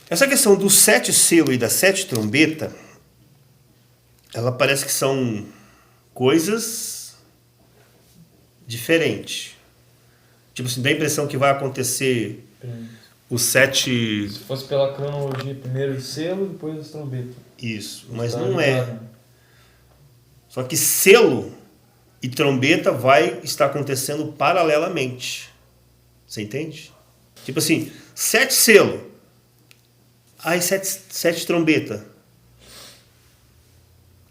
Essa questão do 7 selo e da 7 trombeta, ela parece que são coisas diferentes. Tipo assim, dá a impressão que vai acontecer os 7... Se fosse pela cronologia, primeiro o selo, depois as trombetas. Isso, mas não é. Só que selo e trombeta vai estar acontecendo paralelamente. Você entende? Tipo assim, 7 selo. Aí 7 trombeta.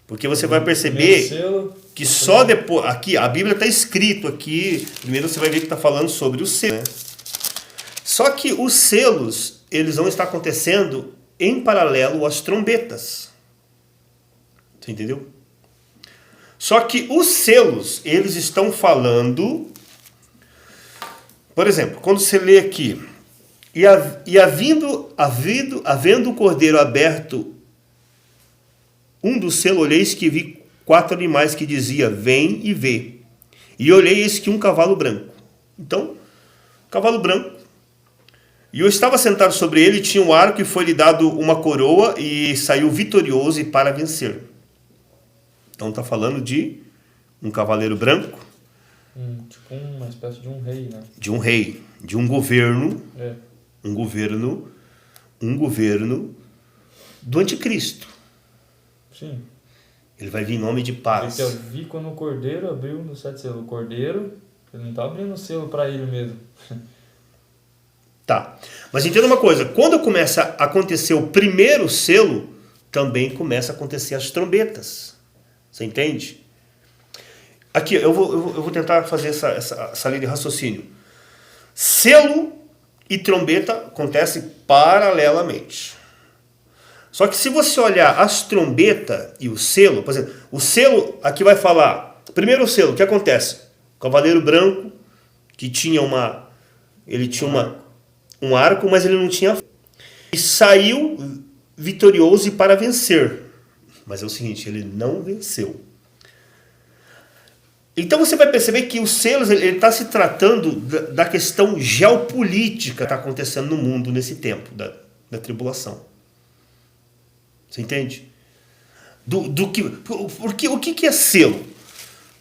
Porque você vai perceber que só depois... Aqui, a Bíblia está escrito aqui. Primeiro você vai ver que está falando sobre o selo, né? Só que os selos, eles vão estar acontecendo em paralelo às trombetas. Você entendeu? Só que os selos, eles estão falando... Por exemplo, quando você lê aqui... havendo o cordeiro aberto um dos selos, olhei, eis que vi 4 animais que dizia, vem e vê. E olhei, eis que um cavalo branco. Então, cavalo branco. E eu estava sentado sobre ele, tinha um arco e foi-lhe dado uma coroa e saiu vitorioso e para vencer. Então está falando de um cavaleiro branco. Tipo uma espécie de um rei, né? De um rei, de um governo. É. Um governo do anticristo. Sim. Ele vai vir em nome de paz. Porque eu vi quando o cordeiro abriu no 7 selo. O cordeiro, ele não está abrindo o selo para ele mesmo. Tá. Mas entenda uma coisa. Quando começa a acontecer o primeiro selo, também começa a acontecer as trombetas. Você entende? Aqui, eu vou tentar fazer essa linha de raciocínio. Selo e trombeta acontecem paralelamente. Só que se você olhar as trombetas e o selo, por exemplo, o selo aqui vai falar, primeiro o selo, o que acontece? O cavaleiro branco, que tinha um arco, mas ele não tinha... E saiu vitorioso e para vencer. Mas é o seguinte, ele não venceu. Então você vai perceber que os selos, ele está se tratando da questão geopolítica que está acontecendo no mundo nesse tempo da tribulação. Você entende? Porque o que é selo?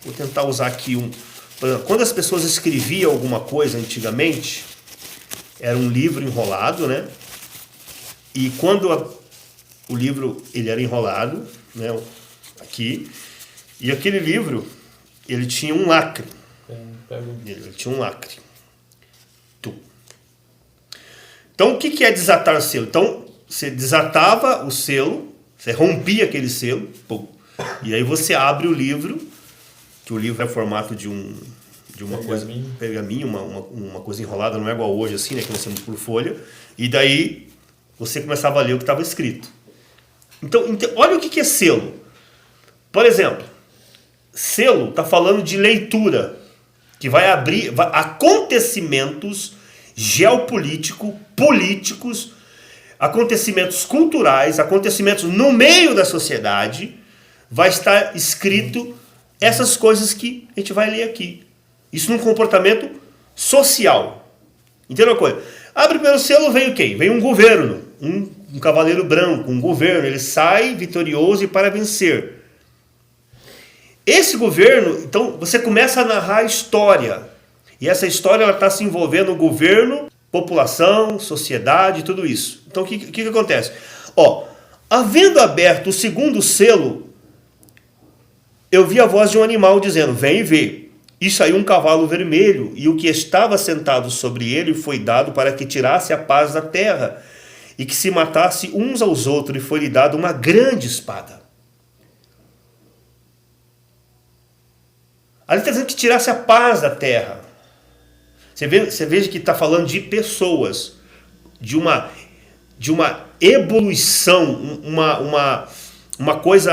Vou tentar usar aqui por exemplo, quando as pessoas escreviam alguma coisa antigamente, era um livro enrolado, né? E quando o livro ele era enrolado, né? Aqui, e aquele livro ele tinha um lacre. Ele tinha um lacre. Então o que é desatar o selo? Então você desatava o selo, você rompia aquele selo, pum, e aí você abre o livro, que o livro é formato de uma coisa, pergaminho, uma coisa enrolada, não é igual hoje assim, né, que nós temos por folha, e daí você começava a ler o que estava escrito. Então olha o que é selo. Por exemplo, selo está falando de leitura, que vai abrir acontecimentos geopolíticos, políticos, acontecimentos culturais, acontecimentos no meio da sociedade, vai estar escrito essas coisas que a gente vai ler aqui. Isso num comportamento social. Entendeu uma coisa? Abre pelo selo, vem o quê? Vem um governo, um cavaleiro branco, um governo, ele sai vitorioso e para vencer. Esse governo, então, você começa a narrar a história. E essa história está se envolvendo no governo, população, sociedade, tudo isso. Então, o que acontece? Havendo aberto o segundo selo, eu vi a voz de um animal dizendo, vem e vê. E saiu um cavalo vermelho, e o que estava sentado sobre ele foi dado para que tirasse a paz da terra, e que se matasse uns aos outros, e foi-lhe dado uma grande espada. Ali está dizendo que tirasse a paz da terra. Você veja que está falando de pessoas, de uma evolução, uma coisa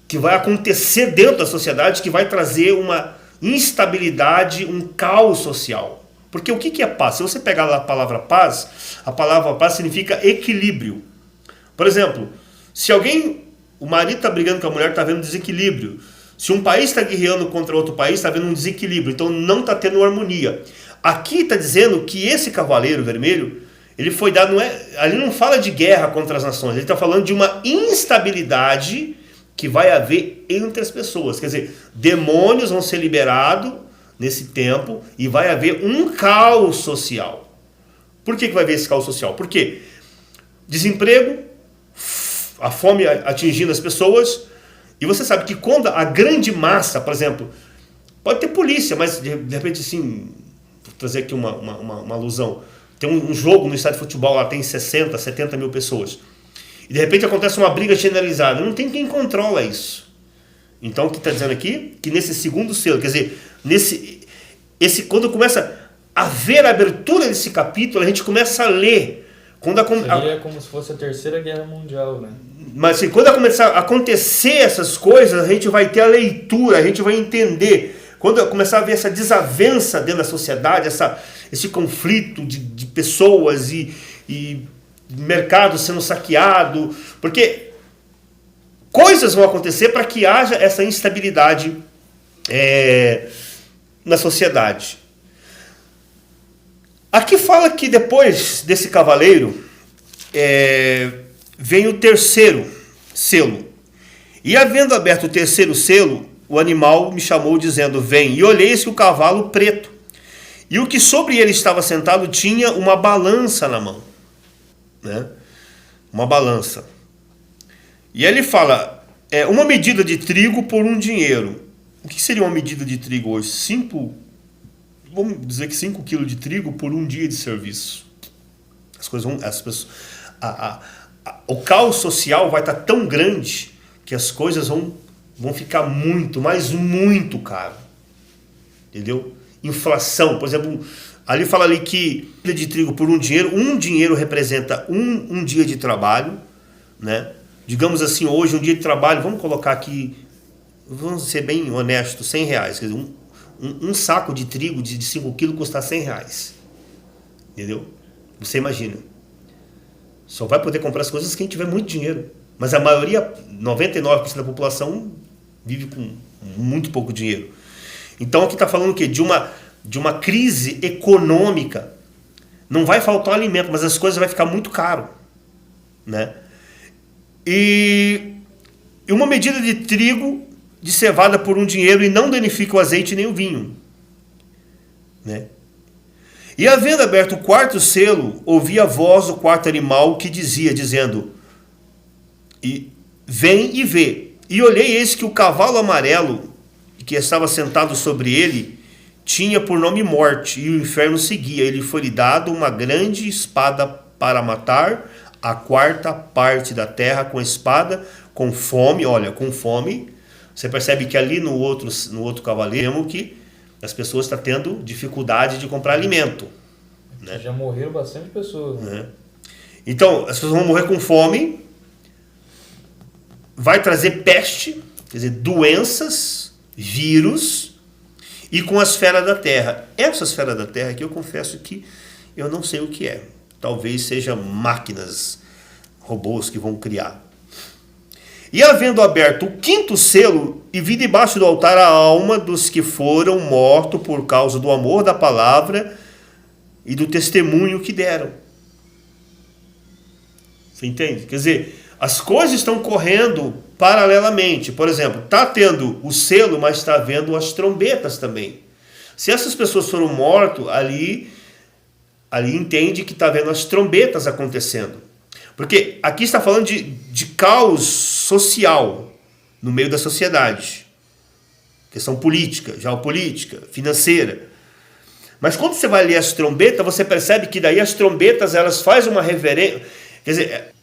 que vai acontecer dentro da sociedade, que vai trazer uma instabilidade, um caos social. Porque o que é paz? Se você pegar a palavra paz significa equilíbrio. Por exemplo, se o marido está brigando com a mulher, está havendo desequilíbrio. Se um país está guerreando contra outro país, está havendo um desequilíbrio. Então não está tendo harmonia. Aqui está dizendo que esse cavaleiro vermelho, ele foi dado, ali não fala de guerra contra as nações, ele está falando de uma instabilidade que vai haver entre as pessoas. Quer dizer, demônios vão ser liberados nesse tempo e vai haver um caos social. Por que vai haver esse caos social? Porque desemprego, a fome atingindo as pessoas, e você sabe que quando a grande massa, por exemplo, pode ter polícia, mas de repente assim, vou trazer aqui uma alusão, tem um jogo no estádio de futebol, lá tem 60, 70 mil pessoas, e de repente acontece uma briga generalizada, não tem quem controla isso. Então o que está dizendo aqui? Que nesse segundo selo, quer dizer, quando começa a ver a abertura desse capítulo, a gente começa a ler. Seria como se fosse a Terceira Guerra Mundial, né? Mas assim, quando começar a acontecer essas coisas, a gente vai ter a leitura, a gente vai entender. Quando começar a ver essa desavença dentro da sociedade, esse conflito de pessoas e mercado sendo saqueado, porque coisas vão acontecer para que haja essa instabilidade na sociedade. Aqui fala que depois desse cavaleiro vem o terceiro selo. E havendo aberto o terceiro selo, o animal me chamou dizendo, vem. E olhei esse o cavalo preto. E o que sobre ele estava sentado tinha uma balança na mão. Né? Uma balança. E ele fala, uma medida de trigo por um dinheiro. O que seria uma medida de trigo hoje? Vamos dizer que 5 quilos de trigo por um dia de serviço. O caos social vai estar tão grande que as coisas vão ficar muito, mas muito caro. Entendeu? Inflação, por exemplo, ali fala ali que de trigo por um dinheiro representa um dia de trabalho, né? Digamos assim, hoje um dia de trabalho, vamos colocar aqui, vamos ser bem honestos, R$100, quer dizer, um saco de trigo de 5 quilos custa R$100. Entendeu? Você imagina. Só vai poder comprar as coisas quem tiver muito dinheiro. Mas a maioria, 99% da população, vive com muito pouco dinheiro. Então aqui está falando o quê? De uma crise econômica. Não vai faltar alimento, mas as coisas vão ficar muito caro. Né? E uma medida de trigo de cevada por um dinheiro e não danifica o azeite nem o vinho. Né? E havendo aberto o quarto selo, ouvi a voz do quarto animal que dizendo, vem e vê. E olhei, eis que o cavalo amarelo, que estava sentado sobre ele, tinha por nome Morte, e o inferno seguia. Ele foi-lhe dado uma grande espada para matar a quarta parte da terra com espada, com fome. Olha, com fome. Você percebe que ali no outro cavaleiro que as pessoas estão tendo dificuldade de comprar alimento. Né? Já morreram bastante pessoas. Né? Então, as pessoas vão morrer com fome, vai trazer peste, quer dizer, doenças, vírus, e com as feras da terra. Essas feras da terra aqui eu confesso que eu não sei o que é. Talvez sejam máquinas, robôs que vão criar. E havendo aberto o quinto selo, e vi debaixo do altar a alma dos que foram mortos por causa do amor da palavra e do testemunho que deram. Você entende? Quer dizer, as coisas estão correndo paralelamente. Por exemplo, está tendo o selo, mas está havendo as trombetas também. Se essas pessoas foram mortas, ali entende que está havendo as trombetas acontecendo. Porque aqui está falando de caos social no meio da sociedade. Questão política, geopolítica, financeira. Mas quando você vai ler as trombetas, você percebe que daí as trombetas elas fazem uma reverência. Quer dizer,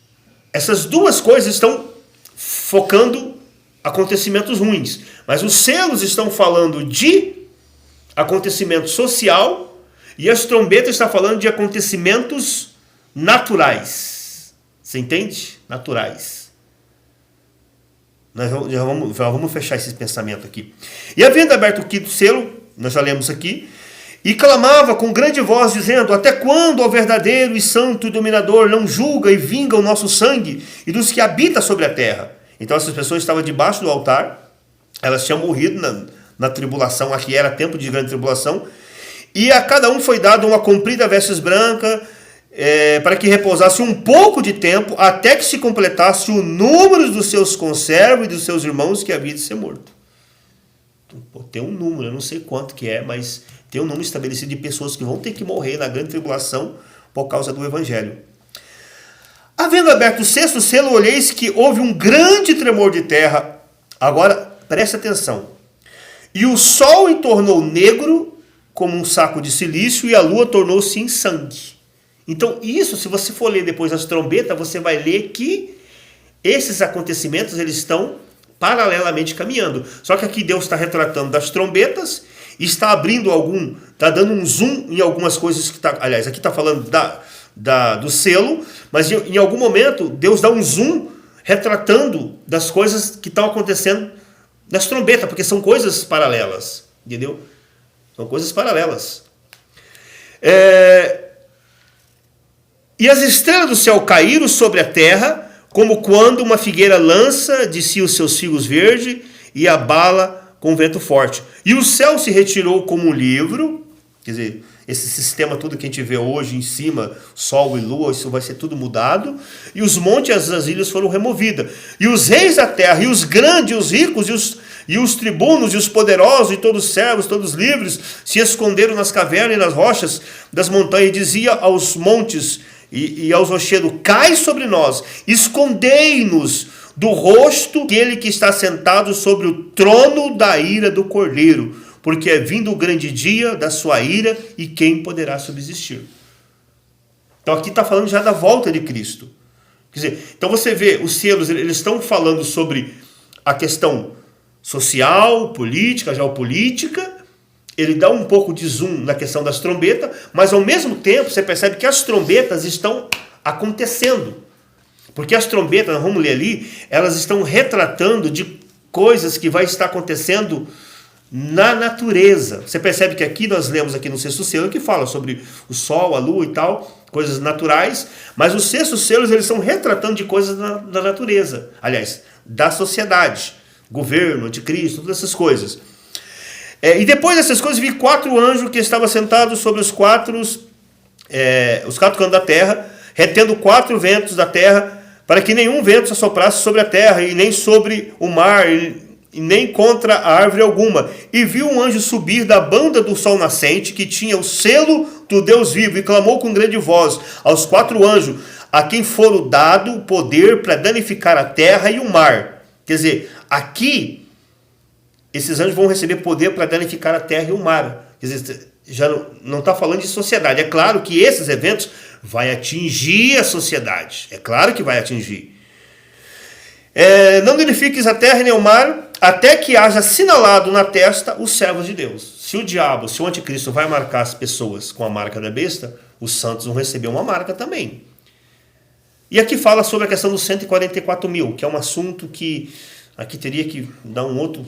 essas duas coisas estão focando acontecimentos ruins. Mas os selos estão falando de acontecimento social e as trombetas estão falando de acontecimentos naturais. Você entende? Naturais. Nós já vamos fechar esse pensamento aqui. E havendo aberto o quinto selo, nós já lemos aqui, e clamava com grande voz, dizendo, até quando, ó verdadeiro e santo dominador, não julga e vinga o nosso sangue e dos que habitam sobre a terra? Então essas pessoas estavam debaixo do altar, elas tinham morrido na tribulação, aqui era tempo de grande tribulação, e a cada um foi dado uma comprida vestes branca, para que repousasse um pouco de tempo, até que se completasse o número dos seus conservos e dos seus irmãos que havia de ser morto. Pô, tem um número, eu não sei quanto que é, mas tem um número estabelecido de pessoas que vão ter que morrer na grande tribulação por causa do evangelho. Havendo aberto o sexto selo, olheis que houve um grande tremor de terra. Agora, preste atenção. E o sol tornou negro como um saco de silício, e a lua tornou-se em sangue. Então, isso, se você for ler depois as trombetas, você vai ler que esses acontecimentos eles estão paralelamente caminhando. Só que aqui Deus está retratando das trombetas, está abrindo está dando um zoom em algumas coisas que está. Aliás, aqui está falando do selo, mas em algum momento Deus dá um zoom retratando das coisas que estão acontecendo nas trombetas, porque são coisas paralelas, entendeu? São coisas paralelas. E as estrelas do céu caíram sobre a terra, como quando uma figueira lança de si os seus figos verdes e abala com vento forte. E o céu se retirou como um livro, quer dizer, esse sistema tudo que a gente vê hoje em cima, sol e lua, isso vai ser tudo mudado. E os montes e as ilhas foram removidas. E os reis da terra, e os grandes, e os ricos, e os tribunos, e os poderosos, e todos os servos, todos livres, se esconderam nas cavernas e nas rochas das montanhas, e dizia aos montes e aos rochedos: cai sobre nós, escondei-nos do rosto daquele que está sentado sobre o trono da ira do Cordeiro, porque é vindo o grande dia da sua ira, e quem poderá subsistir? Então aqui está falando já da volta de Cristo. Quer dizer, então você vê, os selos, eles estão falando sobre a questão social, política, geopolítica. Ele dá um pouco de zoom na questão das trombetas, mas ao mesmo tempo você percebe que as trombetas estão acontecendo. Porque as trombetas, nós vamos ler ali, elas estão retratando de coisas que vai estar acontecendo na natureza. Você percebe que aqui nós lemos aqui no sexto selo que fala sobre o sol, a lua e tal, coisas naturais, mas os sextos selos eles estão retratando de coisas da natureza, aliás, da sociedade, governo, anticristo, todas essas coisas. E depois dessas coisas vi 4 anjos que estavam sentados sobre os 4 cantos da terra, retendo 4 ventos da terra, para que nenhum vento se assoprasse sobre a terra, e nem sobre o mar, e nem contra a árvore alguma. E viu um anjo subir da banda do sol nascente, que tinha o selo do Deus vivo, e clamou com grande voz aos 4 anjos, a quem foram dado o poder para danificar a terra e o mar. Quer dizer, aqui, esses anjos vão receber poder para danificar a terra e o mar. Quer dizer, já não está falando de sociedade. É claro que esses eventos vai atingir a sociedade. É claro que vai atingir. Não danifiques a terra nem o mar, até que haja assinalado na testa os servos de Deus. Se o diabo, se o anticristo vai marcar as pessoas com a marca da besta, os santos vão receber uma marca também. E aqui fala sobre a questão dos 144 mil, que é um assunto que aqui teria que dar um outro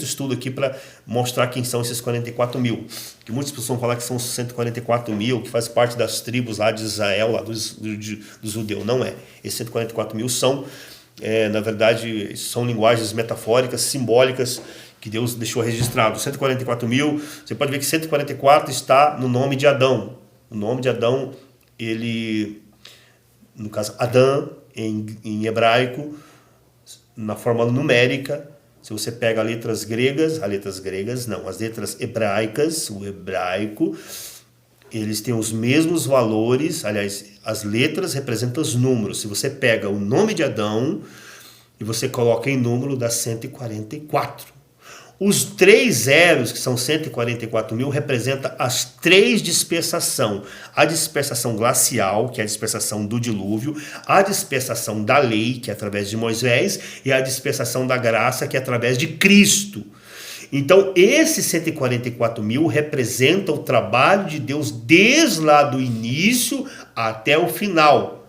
estudo aqui para mostrar quem são esses 44 mil. Que muitas pessoas vão falar que são 144 mil, que faz parte das tribos lá de Israel, lá dos judeus. Não é. Esses 144 mil são, na verdade, são linguagens metafóricas, simbólicas, que Deus deixou registrado. 144 mil, você pode ver que 144 está no nome de Adão. O nome de Adão, ele, no caso, Adão, em hebraico, na forma numérica. Se você pega as letras gregas hebraicas, o hebraico, eles têm os mesmos valores, aliás, as letras representam os números. Se você pega o nome de Adão e você coloca em número, dá 144. Os 3 zeros, que são 144 mil, representam as 3 dispersações. A dispersação glacial, que é a dispersação do dilúvio, a dispersação da lei, que é através de Moisés, e a dispersação da graça, que é através de Cristo. Então, esses 144 mil representam o trabalho de Deus desde lá do início até o final.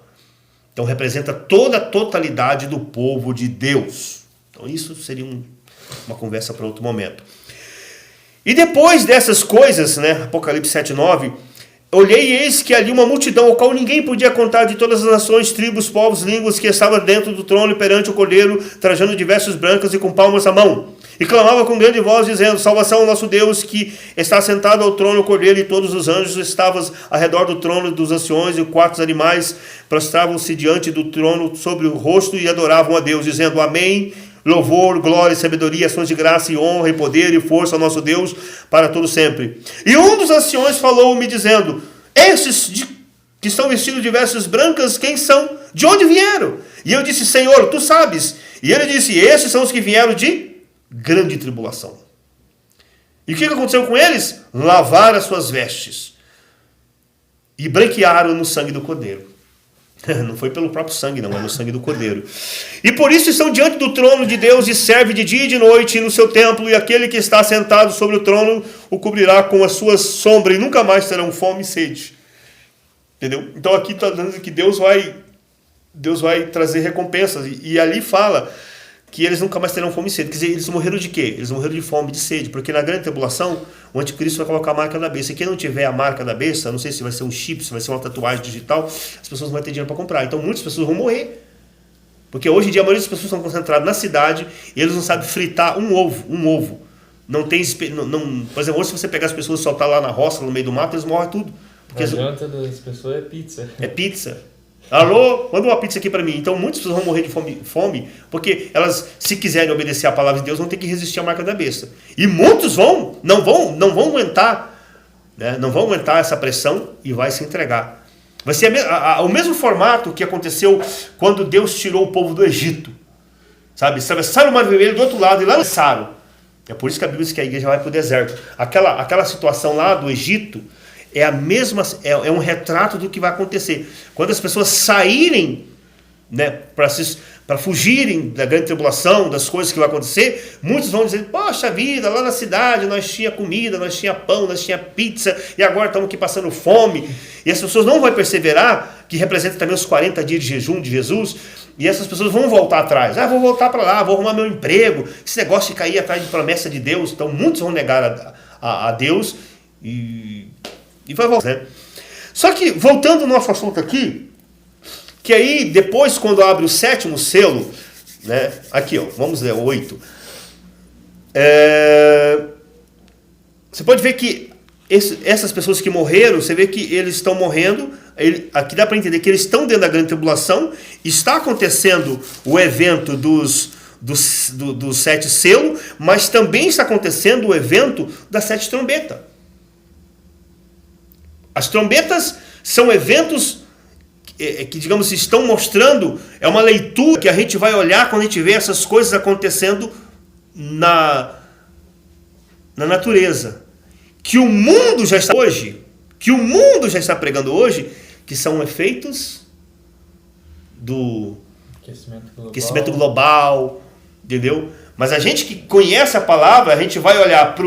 Então, representa toda a totalidade do povo de Deus. Então, isso seria uma conversa para outro momento. E depois dessas coisas, Apocalipse 7:9, olhei e eis que ali uma multidão, ao qual ninguém podia contar, de todas as nações, tribos, povos, línguas, que estava dentro do trono e perante o Cordeiro, trajando diversos brancas e com palmas à mão. E clamava com grande voz, dizendo: salvação ao nosso Deus, que está sentado ao trono, o Cordeiro e todos os anjos estavam ao redor do trono dos anciões, e os quatro animais prostravam-se diante do trono sobre o rosto e adoravam a Deus, dizendo: amém, louvor, glória, sabedoria, ações de graça e honra e poder e força ao nosso Deus para todo sempre. E um dos anciões falou-me dizendo: esses que estão vestidos de vestes brancas, quem são? De onde vieram? E eu disse: Senhor, tu sabes. E ele disse: esses são os que vieram de grande tribulação. E o que aconteceu com eles? Lavaram as suas vestes e branquearam no sangue do Cordeiro. Não foi pelo próprio sangue, não, é no sangue do Cordeiro. E por isso estão diante do trono de Deus e servem de dia e de noite no seu templo, e aquele que está sentado sobre o trono o cobrirá com a sua sombra, e nunca mais terão fome e sede. Entendeu? Então aqui está dizendo que Deus vai trazer recompensas, e ali fala que eles nunca mais terão fome e sede. Quer dizer, eles morreram de quê? Eles morreram de fome e de sede, porque na grande tribulação o anticristo vai colocar a marca da besta, e quem não tiver a marca da besta, não sei se vai ser um chip, se vai ser uma tatuagem digital, as pessoas não vão ter dinheiro para comprar, então muitas pessoas vão morrer, porque hoje em dia a maioria das pessoas estão concentradas na cidade, e eles não sabem fritar um ovo, não tem, por exemplo, hoje se você pegar as pessoas e soltar lá na roça, no meio do mato, eles morrem tudo, porque a janta das pessoas é pizza. Alô, manda uma pizza aqui para mim. Então muitas pessoas vão morrer de fome, porque elas, se quiserem obedecer a palavra de Deus, vão ter que resistir à marca da besta. E muitos não vão aguentar, né? Não vão aguentar essa pressão e vai se entregar. Vai ser o mesmo formato que aconteceu quando Deus tirou o povo do Egito. Sabe? Atravessaram o Mar Vermelho do outro lado e lá lançaram. É por isso que a Bíblia diz que a igreja vai para o deserto. Aquela situação lá do Egito é a mesma, é um retrato do que vai acontecer. Quando as pessoas saírem, né, para fugirem da grande tribulação, das coisas que vai acontecer, muitos vão dizer: poxa vida, lá na cidade nós tinha comida, nós tinha pão, nós tinha pizza, e agora estamos aqui passando fome. E as pessoas não vão perseverar, que representa também os 40 dias de jejum de Jesus, e essas pessoas vão voltar atrás. Vou voltar para lá, vou arrumar meu emprego, esse negócio de cair atrás de promessa de Deus. Então muitos vão negar a Deus e vai voltar, né? Só que, voltando ao nosso assunto aqui, que aí, depois, quando abre o sétimo selo, né? Aqui, ó, vamos ler o 8. Você pode ver que essas pessoas que morreram, você vê que eles estão morrendo, aqui dá para entender que eles estão dentro da grande tribulação, está acontecendo o evento do 7 selo, mas também está acontecendo o evento das 7 trombetas. As trombetas são eventos que, digamos, estão mostrando, é uma leitura que a gente vai olhar quando a gente vê essas coisas acontecendo na natureza. Que o mundo já está pregando hoje, que são efeitos do aquecimento global, entendeu? Mas a gente que conhece a palavra, a gente vai olhar para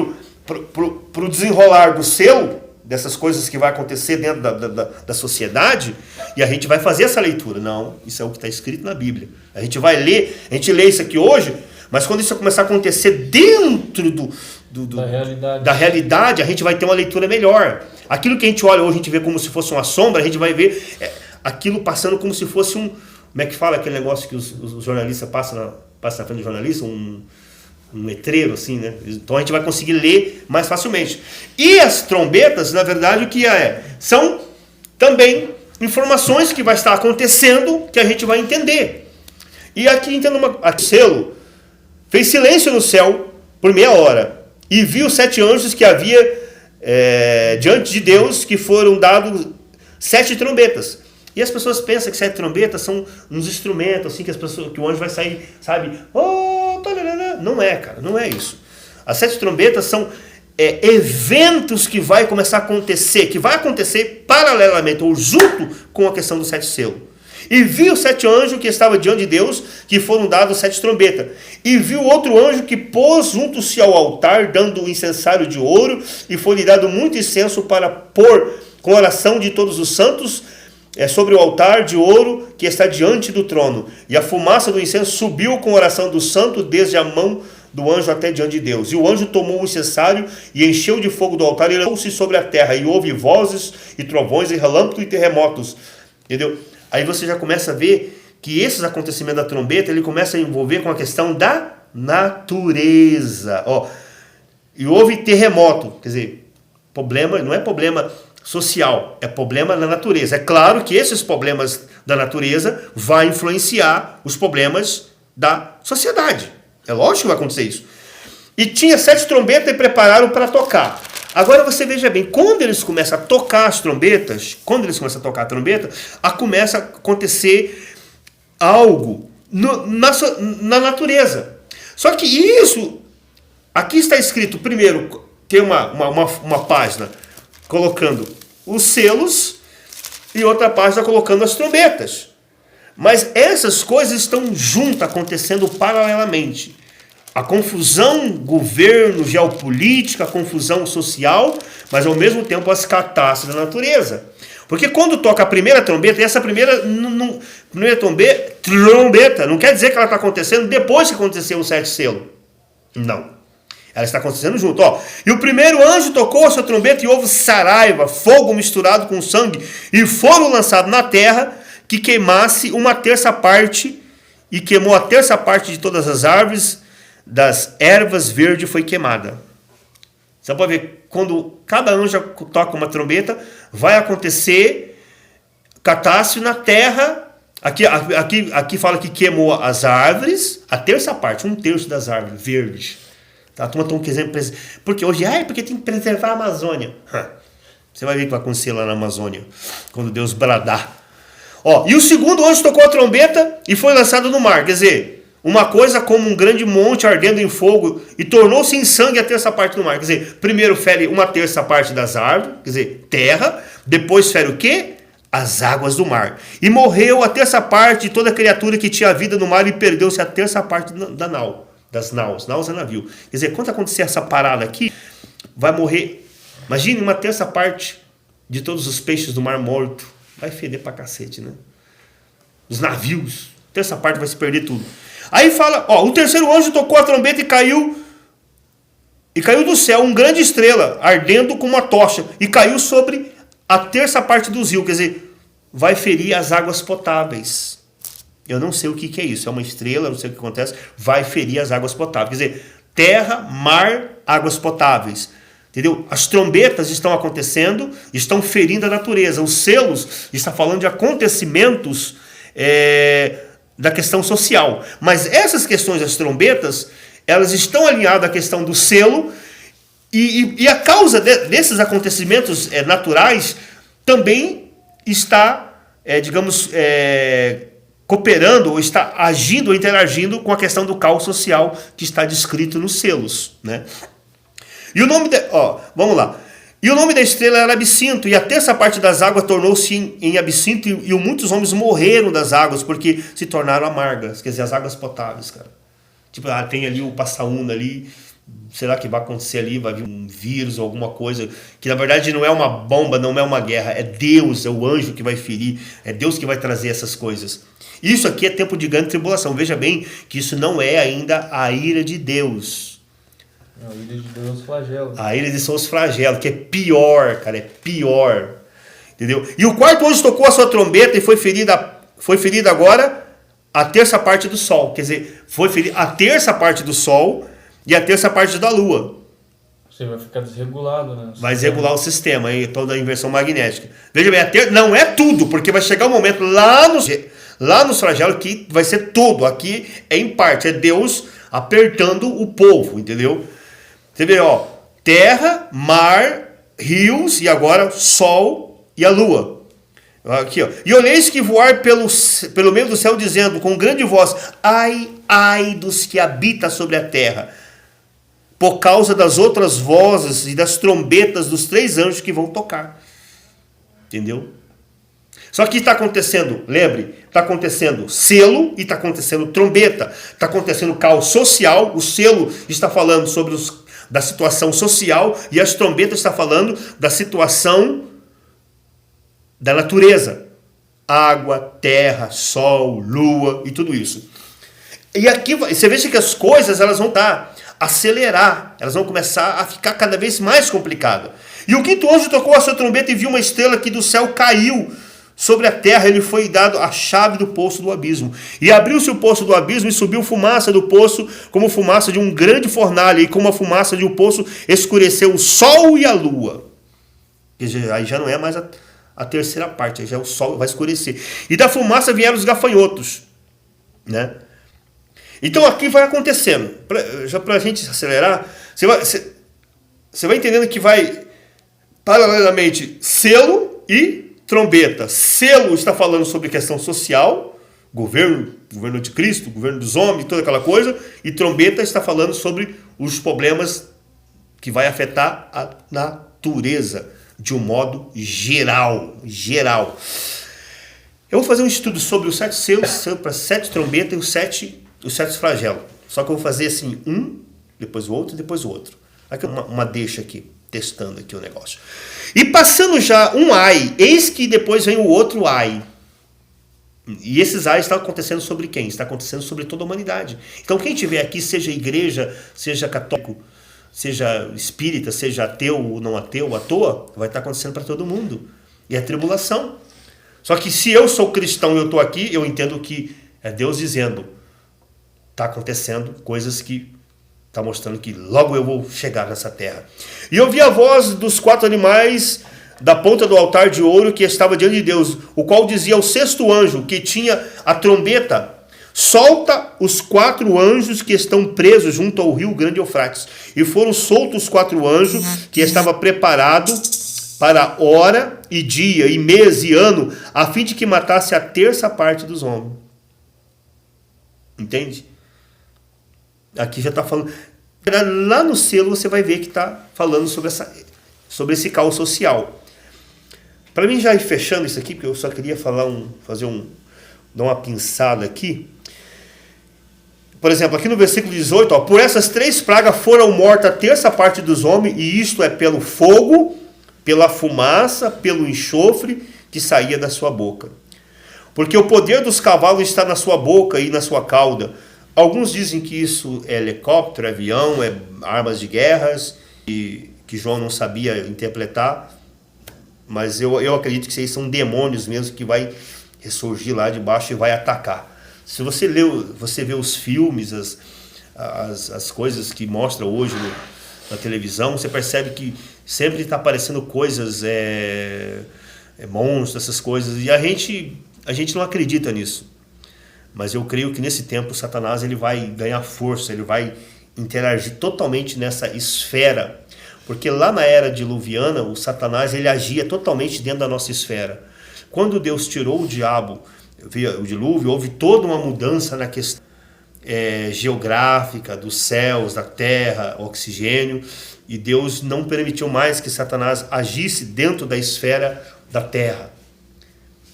o desenrolar do selo, dessas coisas que vai acontecer dentro da sociedade, e a gente vai fazer essa leitura. Não, isso é o que está escrito na Bíblia. A gente vai ler, a gente lê isso aqui hoje, mas quando isso começar a acontecer dentro da realidade, a gente vai ter uma leitura melhor. Aquilo que a gente olha hoje, a gente vê como se fosse uma sombra, a gente vai ver aquilo passando como se fosse um... Como é que fala aquele negócio que os jornalistas passam na frente do jornalista? Um letreiro, assim, né? Então a gente vai conseguir ler mais facilmente. E as trombetas, na verdade, o que são também informações que vai estar acontecendo, que a gente vai entender. E aqui, entendo aqui, selo fez silêncio no céu por meia hora, e viu 7 anjos que havia diante de Deus, que foram dados 7 trombetas. E as pessoas pensam que 7 trombetas são uns instrumentos, assim, que o anjo vai sair, sabe? Não é, cara, não é isso. As 7 trombetas são eventos que vai começar a acontecer, que vai acontecer paralelamente, ou junto com a questão do 7 selo. E viu 7 anjos que estavam diante de Deus, que foram dados 7 trombetas. E viu outro anjo que pôs junto-se ao altar, dando um incensário de ouro, e foi-lhe dado muito incenso para pôr com oração de todos os santos sobre o altar de ouro que está diante do trono. E a fumaça do incenso subiu com a oração do santo desde a mão do anjo até diante de Deus. E o anjo tomou o incensário e encheu de fogo do altar e lançou-se sobre a terra. E houve vozes e trovões e relâmpagos e terremotos. Entendeu? Aí você já começa a ver que esses acontecimentos da trombeta, ele começa a envolver com a questão da natureza. Ó, e houve terremoto, quer dizer, problema, não é problema social, é problema na natureza. É claro que esses problemas da natureza vão influenciar os problemas da sociedade. É lógico que vai acontecer isso. E tinha 7 trombetas e prepararam para tocar. Agora você veja bem, quando eles começam a tocar as trombetas, começa a acontecer algo na natureza. Só que isso, aqui está escrito, primeiro, tem uma página colocando os selos e outra página colocando as trombetas. Mas essas coisas estão juntas, acontecendo paralelamente. A confusão, governo, geopolítica, a confusão social, mas ao mesmo tempo as catástrofes da natureza. Porque quando toca a primeira trombeta, e essa primeira trombeta não quer dizer que ela está acontecendo depois que aconteceu o 7 selo. Não. Ela está acontecendo junto. Ó. E o primeiro anjo tocou a sua trombeta e houve saraiva, fogo misturado com sangue, e foram lançados na terra que queimasse 1/3 e queimou a 1/3 de todas as árvores das ervas verdes foi queimada. Você pode ver, quando cada anjo toca uma trombeta, vai acontecer catástrofe na terra. Aqui fala que queimou as árvores, a 1/3, 1/3 das árvores verdes. Tá? A turma está querendo porque hoje, porque tem que preservar a Amazônia. Você vai ver o que vai acontecer lá na Amazônia, quando Deus bradar. Ó, e o segundo anjo tocou a trombeta e foi lançado no mar. Quer dizer, uma coisa como um grande monte ardendo em fogo e tornou-se em sangue a 1/3 do mar. Quer dizer, primeiro fere 1/3 das árvores, quer dizer, terra. Depois fere o quê? As águas do mar. E morreu a 1/3 de toda criatura que tinha vida no mar e perdeu-se a 1/3 das naus. Naus é navio. Quer dizer, quando acontecer essa parada aqui, vai morrer. Imagine 1/3 de todos os peixes do mar morto. Vai feder pra cacete, né? Os navios. 1/3 vai se perder tudo. Aí fala, ó, o terceiro anjo tocou a trombeta e caiu do céu uma grande estrela, ardendo como uma tocha, e caiu sobre a 1/3 dos rios, quer dizer, vai ferir as águas potáveis. Eu não sei o que é isso, é uma estrela, não sei o que acontece, vai ferir as águas potáveis, quer dizer, terra, mar, águas potáveis. Entendeu? As trombetas estão acontecendo, estão ferindo a natureza. Os selos estão falando de acontecimentos da questão social. Mas essas questões das trombetas, elas estão alinhadas à questão do selo e a causa desses acontecimentos naturais também está, cooperando ou está agindo ou interagindo com a questão do caos social que está descrito nos selos, né? E o nome vamos lá. E o nome da estrela era Absinto, e a 1/3 das águas tornou-se em absinto, e muitos homens morreram das águas, porque se tornaram amargas, quer dizer, as águas potáveis, cara. Tipo, tem ali o Passaúna ali, será que vai acontecer ali, vai vir um vírus ou alguma coisa, que na verdade não é uma bomba, não é uma guerra, é Deus, é o anjo que vai ferir, é Deus que vai trazer essas coisas. Isso aqui é tempo de grande tribulação, veja bem que isso não é ainda a ira de Deus. A ira de Deus são os flagelos. A ira de são os flagelos, que é pior, cara, é pior. Entendeu? E o quarto anjo tocou a sua trombeta e foi ferida agora a 1/3 do sol. Quer dizer, foi ferida a 1/3 do sol e a 1/3 da lua. Você vai ficar desregulado, né? Vai desregular o sistema, aí, toda a inversão magnética. Veja bem, não é tudo, porque vai chegar um momento lá nos flagelos que vai ser tudo. Aqui é em parte, é Deus apertando o povo, entendeu? Você vê, ó, terra, mar, rios e agora sol e a lua. Aqui, ó. E olheis que voar pelo meio do céu, dizendo com grande voz: ai, ai dos que habitam sobre a terra, por causa das outras vozes e das trombetas dos 3 anjos que vão tocar. Entendeu? Só que está acontecendo, lembre, está acontecendo selo e está acontecendo trombeta. Está acontecendo caos social, o selo está falando sobre da situação social e as trombetas estão falando da situação da natureza. Água, terra, sol, lua e tudo isso. E aqui você veja que as coisas elas vão acelerar, elas vão começar a ficar cada vez mais complicadas. E o quinto anjo tocou a sua trombeta e viu uma estrela que do céu caiu sobre a terra ele foi dado a chave do poço do abismo. E abriu-se o poço do abismo e subiu fumaça do poço, como fumaça de um grande fornalha, e como a fumaça de um poço escureceu o sol e a lua. Aí já não é mais a terceira parte, aí já o sol vai escurecer. E da fumaça vieram os gafanhotos, né? Então aqui vai acontecendo. Já para a gente acelerar, você vai entendendo que vai paralelamente selo e trombeta. Selo está falando sobre questão social, governo de Cristo, governo dos homens, toda aquela coisa. E trombeta está falando sobre os problemas que vai afetar a natureza de um modo geral. Eu vou fazer um estudo sobre os 7 selos, para 7 trombetas e os 7 flagelos. Só que eu vou fazer assim, um, depois o outro, depois o outro. Aqui uma deixa aqui, testando aqui o negócio. E passando já um ai, eis que depois vem o outro ai. E esses ais estão acontecendo sobre quem? Está acontecendo sobre toda a humanidade. Então quem estiver aqui, seja igreja, seja católico, seja espírita, seja ateu ou não ateu, à toa, vai estar acontecendo para todo mundo. E é tribulação. Só que se eu sou cristão e eu estou aqui, eu entendo que é Deus dizendo, está acontecendo coisas que está mostrando que logo eu vou chegar nessa terra. E eu vi a voz dos 4 animais da ponta do altar de ouro que estava diante de Deus, o qual dizia ao 6º anjo, que tinha a trombeta, solta os 4 anjos que estão presos junto ao rio grande Eufrates. E foram soltos os 4 anjos que estava preparado para hora e dia e mês e ano, a fim de que matasse a terça parte dos homens. Entende? Aqui já está falando. Lá no selo você vai ver que está falando sobre esse caos social. Para mim já ir fechando isso aqui, porque eu só queria dar uma pinçada aqui. Por exemplo, aqui no versículo 18, ó, por essas 3 pragas foram mortas a terça parte dos homens, e isto é pelo fogo, pela fumaça, pelo enxofre que saía da sua boca. Porque o poder dos cavalos está na sua boca e na sua cauda. Alguns dizem que isso é helicóptero, avião, é armas de guerras, que João não sabia interpretar. Mas eu acredito que esses são demônios mesmo que vai ressurgir lá de baixo e vai atacar. Se você vê os filmes, as coisas que mostram hoje na televisão, você percebe que sempre está aparecendo coisas, monstros, essas coisas. E a gente não acredita nisso. Mas eu creio que nesse tempo Satanás ele vai ganhar força, ele vai interagir totalmente nessa esfera. Porque lá na era diluviana, o Satanás ele agia totalmente dentro da nossa esfera. Quando Deus tirou o diabo, o dilúvio, houve toda uma mudança na questão geográfica, dos céus, da terra, oxigênio, e Deus não permitiu mais que Satanás agisse dentro da esfera da terra.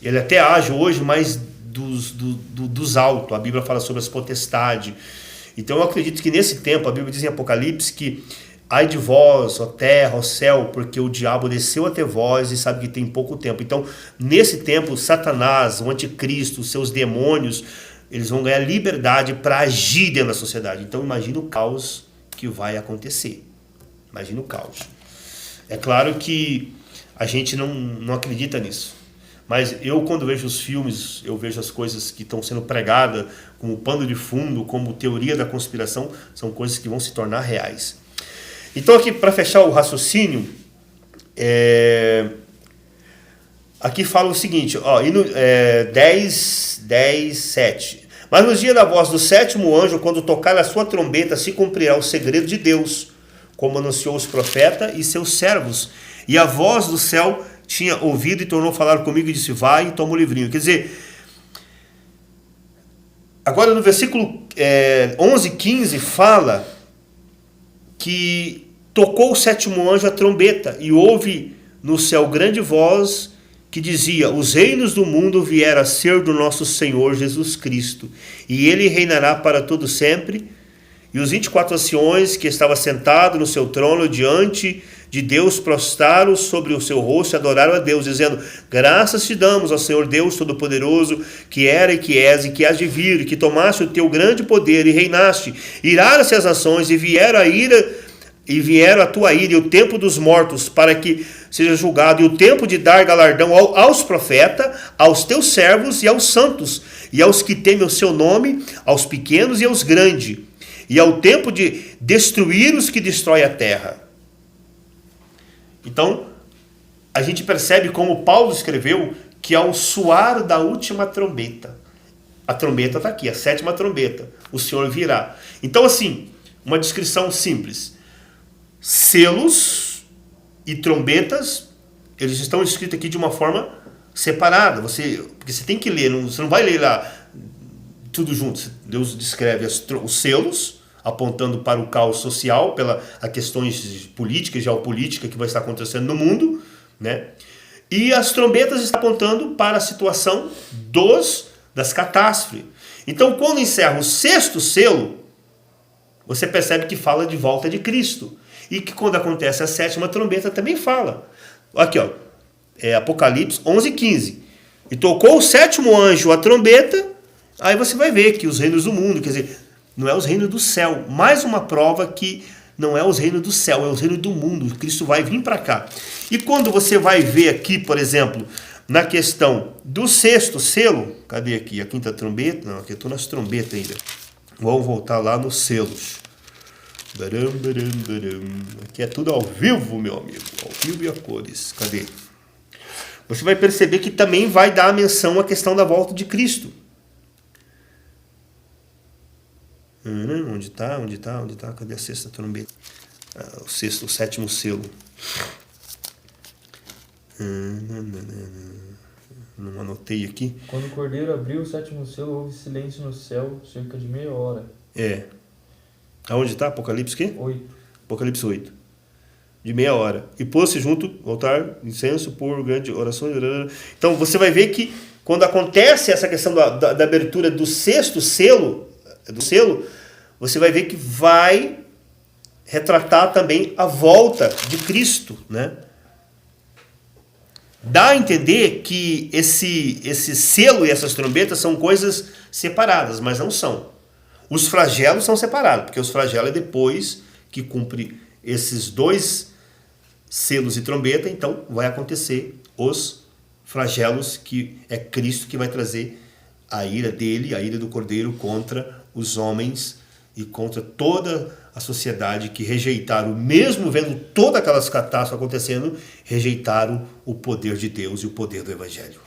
Ele até age hoje mais dos altos, a Bíblia fala sobre as potestades. Então eu acredito que nesse tempo, a Bíblia diz em Apocalipse que ai de vós, ó terra, ó céu, porque o diabo desceu até vós e sabe que tem pouco tempo. Então, nesse tempo, Satanás, o anticristo, os seus demônios, eles vão ganhar liberdade para agir dentro da sociedade. Então, imagina o caos que vai acontecer. Imagina o caos. É claro que a gente não acredita nisso. Mas eu, quando vejo os filmes, eu vejo as coisas que estão sendo pregadas como pano de fundo, como teoria da conspiração, são coisas que vão se tornar reais. Então aqui para fechar o raciocínio, aqui fala o seguinte, ó, 10:7. Mas no dia da voz do 7º anjo, quando tocar a sua trombeta, se cumprirá o segredo de Deus, como anunciou os profetas e seus servos. E a voz do céu tinha ouvido e tornou a falar comigo e disse, vai e toma o livrinho. Quer dizer, agora no versículo 11:15 fala que tocou o 7º anjo a trombeta, e houve no céu grande voz que dizia, os reinos do mundo vieram a ser do nosso Senhor Jesus Cristo, e ele reinará para todo sempre. E os 24 anciões que estavam sentados no seu trono diante de Deus prostraram sobre o seu rosto e adoraram a Deus, dizendo, graças te damos ao Senhor Deus Todo-Poderoso, que era e que és e que hás de vir, e que tomaste o teu grande poder e reinaste. Iraram-se as nações e vieram a ira e vieram a tua ira e o tempo dos mortos para que seja julgado, e o tempo de dar galardão aos profetas, aos teus servos e aos santos, e aos que temem o seu nome, aos pequenos e aos grandes, e ao tempo de destruir os que destroem a terra. Então, a gente percebe como Paulo escreveu que ao soar da última trombeta, a trombeta está aqui, a 7ª trombeta, o Senhor virá. Então, assim, uma descrição simples. Selos e trombetas, eles estão escritos aqui de uma forma separada. Porque você tem que ler, você não vai ler lá tudo junto. Deus descreve os selos, apontando para o caos social, a questões políticas, geopolítica que vai estar acontecendo no mundo, né? E as trombetas estão apontando para a situação das catástrofes. Então, quando encerra o 6º selo, você percebe que fala de volta de Cristo. E que quando acontece a 7ª trombeta também fala. Aqui, ó, Apocalipse 11:15. E tocou o 7º anjo a trombeta, aí você vai ver que os reinos do mundo, quer dizer, não é os reinos do céu. Mais uma prova que não é os reinos do céu, é os reinos do mundo. Cristo vai vir para cá. E quando você vai ver aqui, por exemplo, na questão do 6º selo, cadê aqui? A 5ª trombeta? Não, aqui eu estou nas trombetas ainda. Vamos voltar lá nos selos. Aqui é tudo ao vivo, meu amigo. Ao vivo e a cores. Cadê? Você vai perceber que também vai dar a menção à questão da volta de Cristo. Onde está? Cadê a 6ª trombeta? O 7º selo. Não anotei aqui. Quando o Cordeiro abriu o 7º selo, houve silêncio no céu, cerca de meia hora. Aonde está? Apocalipse o quê? 8. Apocalipse 8. De meia hora. E pôs-se junto ao altar, incenso, por grande oração. Então você vai ver que quando acontece essa questão da abertura do 6º selo, você vai ver que vai retratar também a volta de Cristo, né? Dá a entender que esse selo e essas trombetas são coisas separadas, mas não são. Os flagelos são separados, porque os flagelos é depois que cumpre esses 2 selos e trombeta, então vai acontecer os flagelos, que é Cristo que vai trazer a ira dele, a ira do Cordeiro contra os homens e contra toda a sociedade que rejeitaram, mesmo vendo todas aquelas catástrofes acontecendo, rejeitaram o poder de Deus e o poder do Evangelho.